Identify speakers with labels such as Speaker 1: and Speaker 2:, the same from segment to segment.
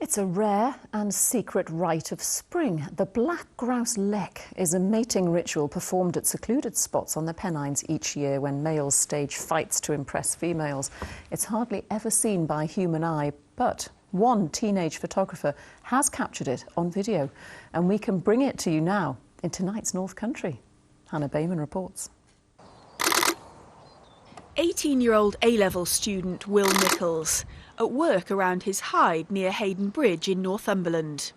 Speaker 1: It's a rare and secret rite of spring. The black grouse lek is a mating ritual performed at secluded spots on the Pennines each year when males stage fights to impress females. It's hardly ever seen by human eye, but one teenage photographer has captured it on video, and we can bring it to you now in tonight's North Country. Bayman reports.
Speaker 2: 18-year-old A-level student Will Nicholls, at work around his hide near Hayden Bridge in Northumberland.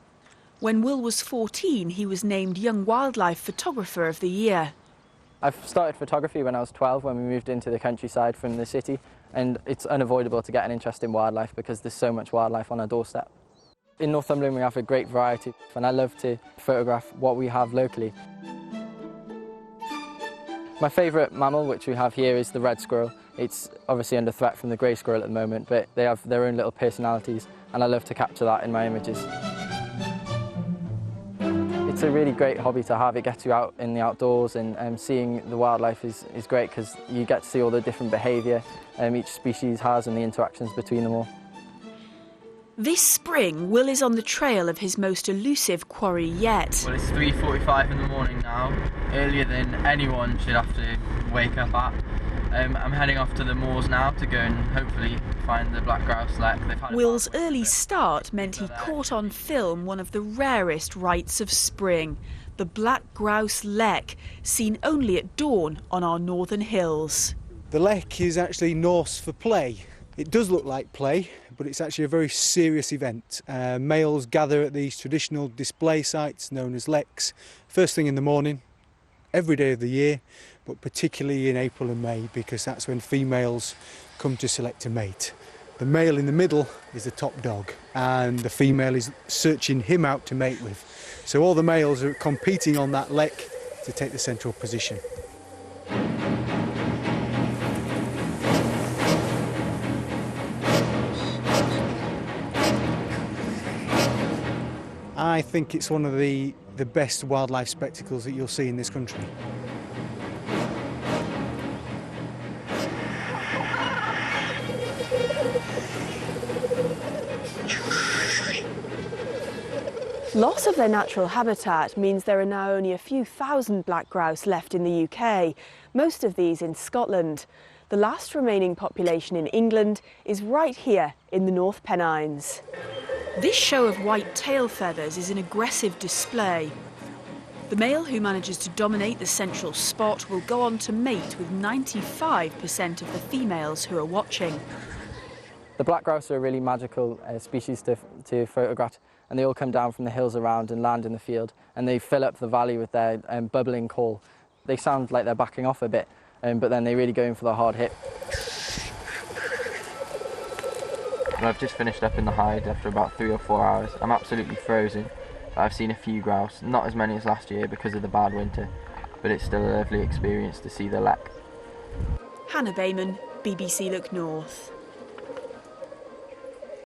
Speaker 2: When Will was 14, he was named Young Wildlife Photographer of the Year.
Speaker 3: I've started photography when I was 12, when we moved into the countryside from the city, and it's unavoidable to get an interest in wildlife because there's so much wildlife on our doorstep. In Northumberland we have a great variety, and I love to photograph what we have locally. My favourite mammal, which we have here, is the red squirrel. It's obviously under threat from the grey squirrel at the moment, but they have their own little personalities, and I love to capture that in my images. It's a really great hobby to have. It gets you out in the outdoors, and seeing the wildlife is great because you get to see all the different behaviour each species has and the interactions between them all.
Speaker 2: This spring, Will is on the trail of his most elusive quarry yet.
Speaker 3: Well, it's 3:45 in the morning now, earlier than anyone should have to wake up at. I'm heading off to the moors now to go and hopefully find the black grouse lek.
Speaker 2: Will's early start meant he caught on film one of the rarest rites of spring, the black grouse lek, seen only at dawn on our northern hills.
Speaker 4: The lek is actually Norse for play. It does look like play, but it's actually a very serious event. Males gather at these traditional display sites known as leks first thing in the morning, every day of the year, but particularly in April and May because that's when females come to select a mate. The male in the middle is the top dog and the female is searching him out to mate with. So all the males are competing on that lek to take the central position. I think it's one of the best wildlife spectacles that you'll see in this country.
Speaker 5: Loss of their natural habitat means there are now only a few thousand black grouse left in the UK, most of these in Scotland. The last remaining population in England is right here in the North Pennines.
Speaker 2: This show of white tail feathers is an aggressive display. The male who manages to dominate the central spot will go on to mate with 95% of the females who are watching.
Speaker 3: The black grouse are a really magical species to photograph, and they all come down from the hills around and land in the field, and they fill up the valley with their bubbling call. They sound like they're backing off a bit, but then they really go in for the hard hit. I've just finished up in the hide after about 3 or 4 hours. I'm absolutely frozen. I've seen a few grouse, not as many as last year because of the bad winter, but it's still a lovely experience to see the lek.
Speaker 2: Bayman, BBC Look North.